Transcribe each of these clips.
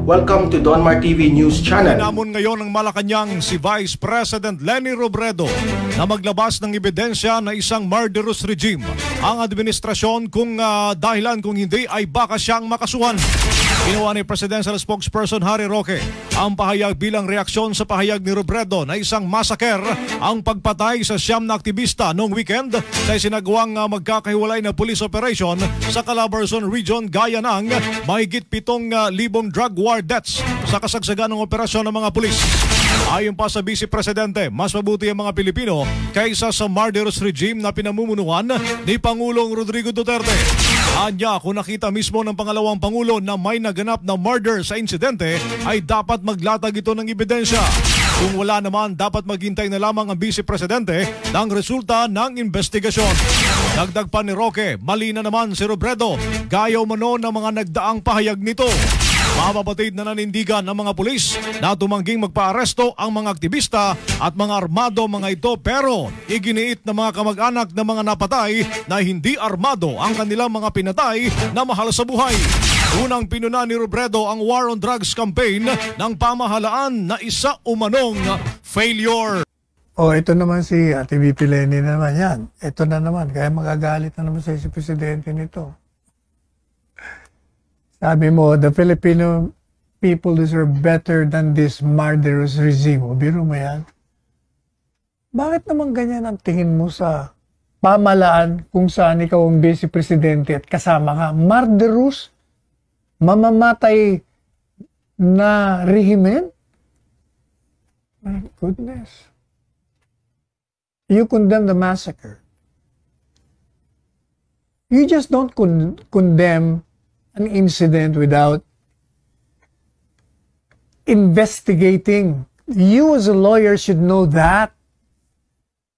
Welcome to Donmar TV News Channel. Namon ngayon ng Malacanang si Vice President Leni Robredo na maglabas ng ebidensya na isang murderous regime ang administrasyon kung dahilan kung hindi ay baka siyang makasuhan. Ginawa ni Presidential Spokesperson Harry Roque ang pahayag bilang reaksyon sa pahayag ni Robredo na isang massacre ang pagpatay sa 9 na aktivista noong weekend sa isinagawang magkakahiwalay na police operation sa Calabarzon Region gaya ng mahigit 7,000 drug war deaths sa kasagsagan ng operasyon ng mga pulis. Ayon pa sa Vice Presidente, mas mabuti ang mga Pilipino kaysa sa murderous regime na pinamumunuan ni Pangulong Rodrigo Duterte. Anya, kung nakita mismo ng pangalawang Pangulo na may naganap na murder sa insidente, ay dapat maglatag ito ng ebidensya. Kung wala naman, dapat maghintay na lamang ang Vice Presidente ng resulta ng investigasyon. Dagdag pa ni Roque, mali na naman si Robredo, gayaw mano ng mga nagdaang pahayag nito. Mapapatid na nanindigan ng mga pulis na tumangging magpaaresto ang mga aktivista at mga armado mga ito, pero iginiit ng mga kamag-anak ng mga napatay na hindi armado ang kanilang mga pinatay na mahal sa buhay. Unang pinuna ni Robredo ang War on Drugs campaign ng pamahalaan na isa umanong failure. Ito naman si Ate VP Leni na naman yan. Ito na naman, kaya magagalit na naman sa si Presidente nito. Sabi mo, the Filipino people deserve better than this murderous regime. Biro mo yan. Bakit naman ganyan ang tingin mo sa pamalaan kung saan ikaw ang Vice Presidente at kasama ka? Murderous? Mamamatay na rehimen? My goodness. You condemn the massacre. You just don't condemn an incident without investigating. You as a lawyer should know that.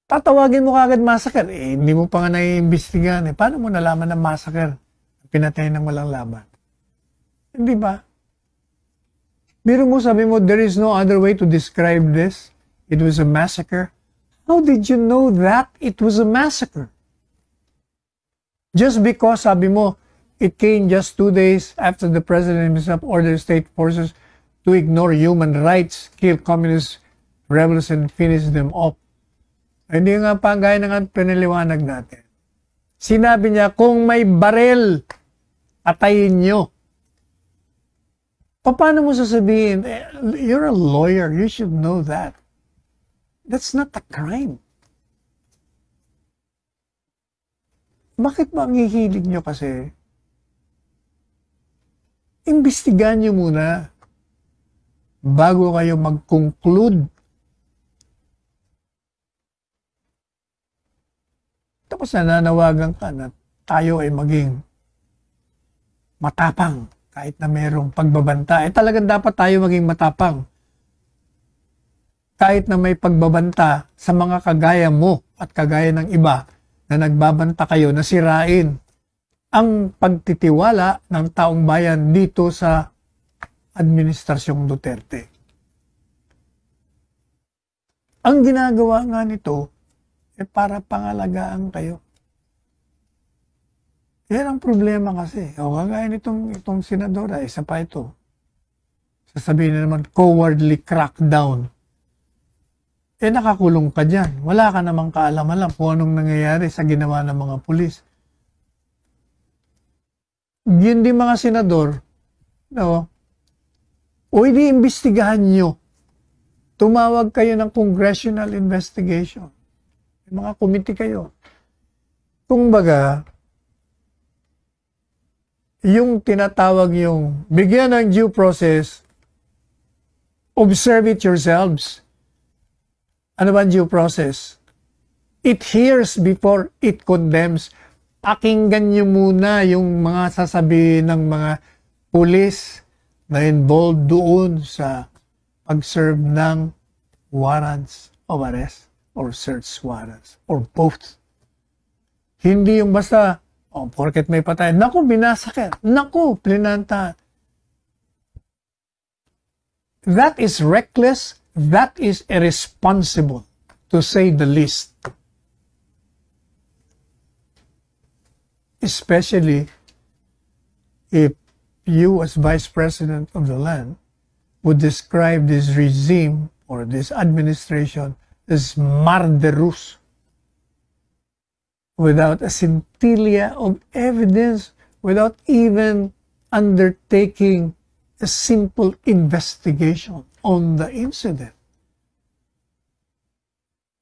Tatawagin mo kagad massacre. Hindi mo pa nga naiimbestigahan. Paano mo nalaman na massacre? Pinatay ng walang laban. Hindi ba? Biro mo, sabi mo, there is no other way to describe this. It was a massacre. How did you know that it was a massacre? Just because, sabi mo, it came just 2 days after the President himself ordered state forces to ignore human rights, kill communist rebels, and finish them off. Hindi nga pa gaya ng pinaliwanag natin. Sinabi niya, kung may barel, atayin nyo. Paano mo sasabihin, you're a lawyer, you should know that. That's not a crime. Bakit ba ang hihilig nyo kasi? Imbestigahan nyo muna bago kayo mag-conclude. Tapos nananawagan ka na tayo ay maging matapang kahit na mayroong pagbabanta. Talagang dapat tayo maging matapang. Kahit na may pagbabanta sa mga kagaya mo at kagaya ng iba na nagbabanta kayo na sirain ang pagtitiwala ng taong bayan dito sa Administrasyong Duterte. Ang ginagawa nga nito para pangalagaan kayo. Yan ang problema kasi. Kagaya nitong senadora, isa pa ito. Sasabihin na naman, cowardly crackdown. Nakakulong ka dyan. Wala ka namang kaalam-alam kung anong nangyayari sa ginawa ng mga pulis. Yun din mga senador, di imbestigahan nyo. Tumawag kayo ng congressional investigation. May mga committee kayo. Kung baga, yung tinatawag yung bigyan ng due process, observe it yourselves. Ano ba due process? It hears before it condemns. Pakinggan nyo muna yung mga sasabihin ng mga pulis na involved doon sa pag-serve ng warrants of arrest or search warrants or both. Hindi yung basta, porket may patay, naku, binasakit, naku, plinanta. That is reckless, that is irresponsible, to say the least. Especially if you as Vice President of the land would describe this regime or this administration as murderous without a scintilla of evidence, without even undertaking a simple investigation on the incident.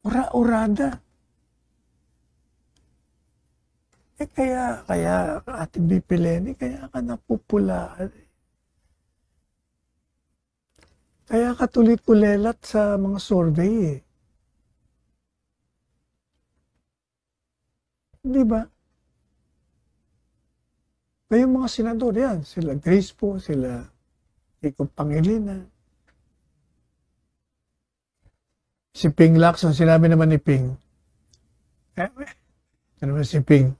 Ura-urada. Kaya Ate BP Leni, kaya ka napupulaan. Kaya ka tulit-ulelat sa mga survey eh. Di ba? Kayong mga senador yan, sila Grace po, sila Kiko Pangilinan. Si Ping Lacson, sinabi naman ni Ping. Ano naman si Ping?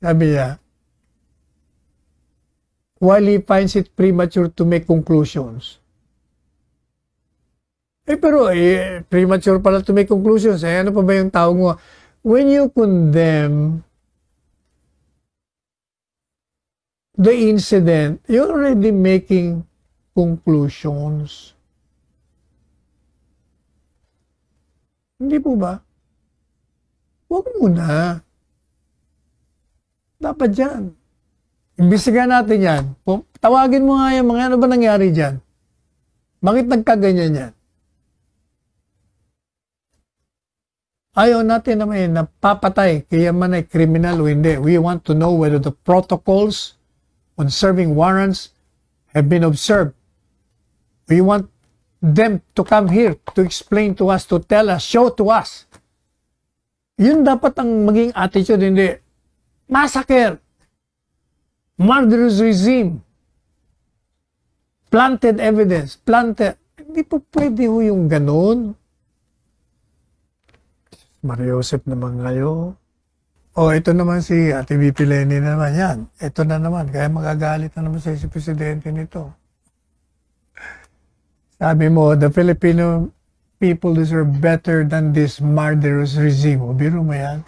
Sabi niya, while he finds it premature to make conclusions. Pero premature pala to make conclusions. Ano pa ba yung tawag mo? When you condemn the incident, you're already making conclusions. Hindi po ba? Huwag muna. Dapat dyan. Imbestigahan natin yan. Tawagin mo nga yan, mga ano ba nangyari dyan? Bakit nagkaganyan yan? Ayaw natin naman napapatay, kaya man ay criminal o hindi. We want to know whether the protocols on serving warrants have been observed. We want them to come here to explain to us, to tell us, show to us. Yun dapat ang maging attitude, hindi massacre, murderous regime, planted evidence, planted. Hindi po pwede ho yung ganun. Maria Joseph naman kayo. Ito naman si Ate BP Leni na naman yan. Ito na naman, kaya magagalit na naman si Presidente nito. Sabi mo, the Filipino people deserve better than this murderous regime. O, biro mo yan.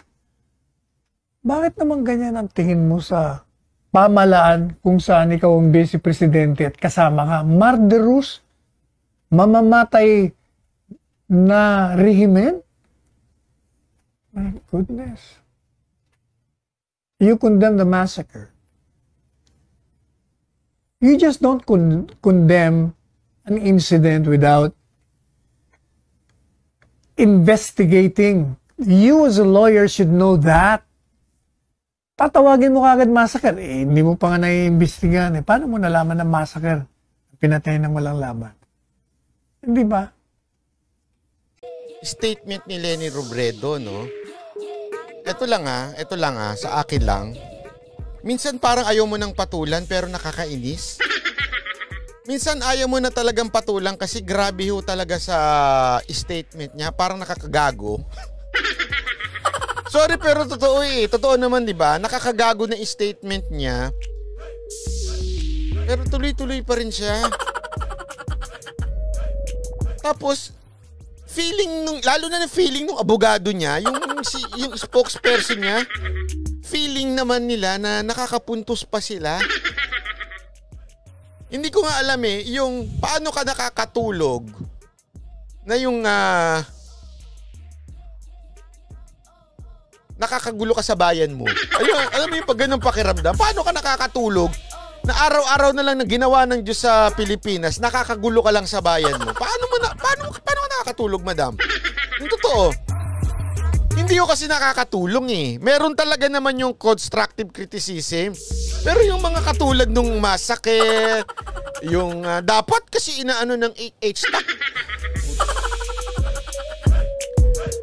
Bakit naman ganyan ang tingin mo sa pamalaan kung saan ikaw ang Vice Presidente at kasama ka? Murderous? Mamamatay na rehimen? My goodness. You condemn the massacre. You just don't condemn an incident without investigating. You as a lawyer should know that. Tatawagin mo kagad massacre. Hindi mo pa nga naiimbestigahan. Paano mo nalaman na massacre? Pinatay ng walang laban. Hindi ba? Statement ni Leni Robredo, no? Ito lang sa akin lang. Minsan parang ayaw mo ng patulan pero nakakainis. Minsan ayaw mo na talagang patulan kasi grabe ho talaga sa statement niya. Parang nakakagago. Sorry pero totoo eh. Totoo naman, di ba? Nakakagago na statement niya. Pero tuloy-tuloy pa rin siya. Tapos, lalo na feeling nung abogado niya, yung spokesperson niya, feeling naman nila na nakakapuntos pa sila. Hindi ko nga alam yung paano ka nakakatulog na yung nakakagulo ka sa bayan mo. Ayun, alam mo yung pag ganun pakiramdam, paano ka nakakatulog na araw-araw na lang na ginawa ng Diyos sa Pilipinas, nakakagulo ka lang sa bayan mo. Paano ka nakakatulog, madam? Yung totoo. Hindi ko kasi nakakatulong eh. Meron talaga naman yung constructive criticism. Pero yung mga katulad nung massacre, yung dapat kasi inaano ng H-Tac.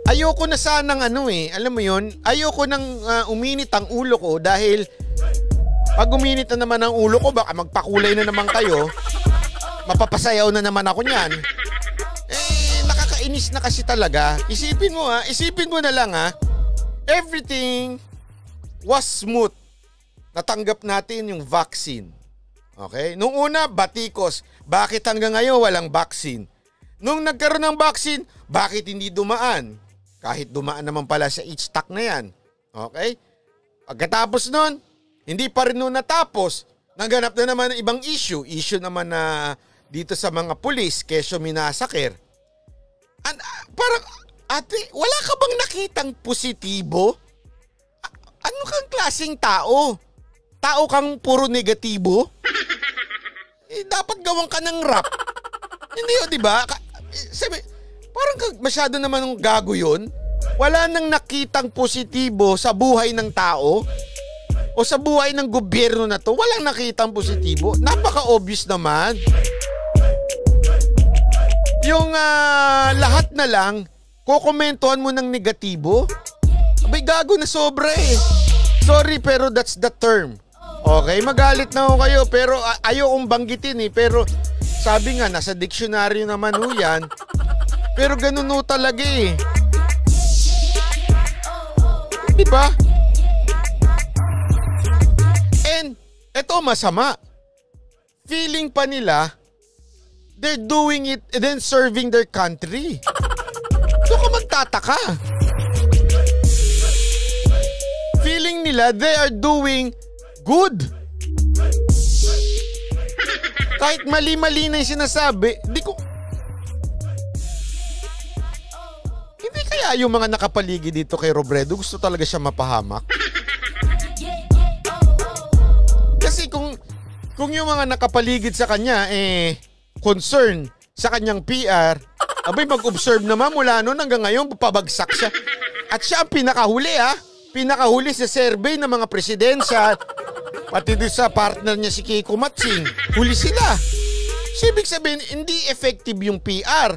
Ayoko na sanang alam mo yun, ayoko nang uminit ang ulo ko dahil pag uminit na naman ang ulo ko, baka magpakulay na naman kayo, mapapasayaw na naman ako niyan. Nakakainis na kasi talaga. Isipin mo na lang everything was smooth. Natanggap natin yung vaccine. Okay? Nung una, batikos. Bakit hanggang ngayon walang vaccine? Nung nagkaroon ng vaccine, bakit hindi dumaan? Kahit dumaan naman pala sa H-Tac na yan. Okay? Pagkatapos nun, hindi pa rin nun natapos. Naganap na naman ng ibang issue. Issue naman na dito sa mga pulis, kesyo minasakir. Parang, ate, wala ka bang nakitang positibo? Ano kang klaseng tao? Tao kang puro negatibo? Dapat gawan ka ng rap. Hindi yun, di ba? Sabi, parang masyado naman ng gago yun. Wala nang nakitang positibo sa buhay ng tao o sa buhay ng gobyerno na to. Walang nakitang positibo. Napaka-obvious naman. Yung lahat na lang, kukomentuhan mo ng negatibo. Abay, gago na sobra eh. Sorry, pero that's the term. Okay, magalit na ako kayo, pero ayaw kong banggitin eh. Pero sabi nga, nasa dictionary naman ho yan. Pero ganun ho talaga eh. Diba? And, eto masama. Feeling pa nila, they're doing it and then serving their country. So ka magtataka. Feeling nila, they are doing good. Kahit mali-mali na yung sinasabi, hindi kaya yung mga nakapaligid dito kay Robredo gusto talaga siya mapahamak? Kasi kung yung mga nakapaligid sa kanya concern sa kanyang PR, abay mag-observe naman mula noon hanggang ngayon pabagsak siya. At siya ang pinakahuli pinakahuli sa survey ng mga presidensya, pati doon sa partner niya si Kiko Matsing, huli sila. So, ibig sabihin, hindi effective yung PR.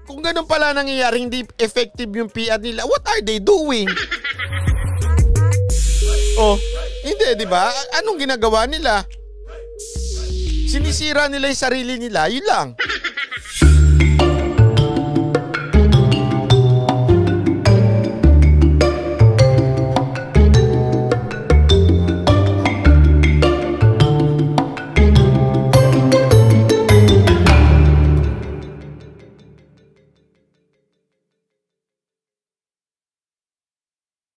Kung ganun pala nangyayari, hindi effective yung PR nila, what are they doing? Hindi, di ba? Anong ginagawa nila? Sinisira nila yung sarili nila, yun lang.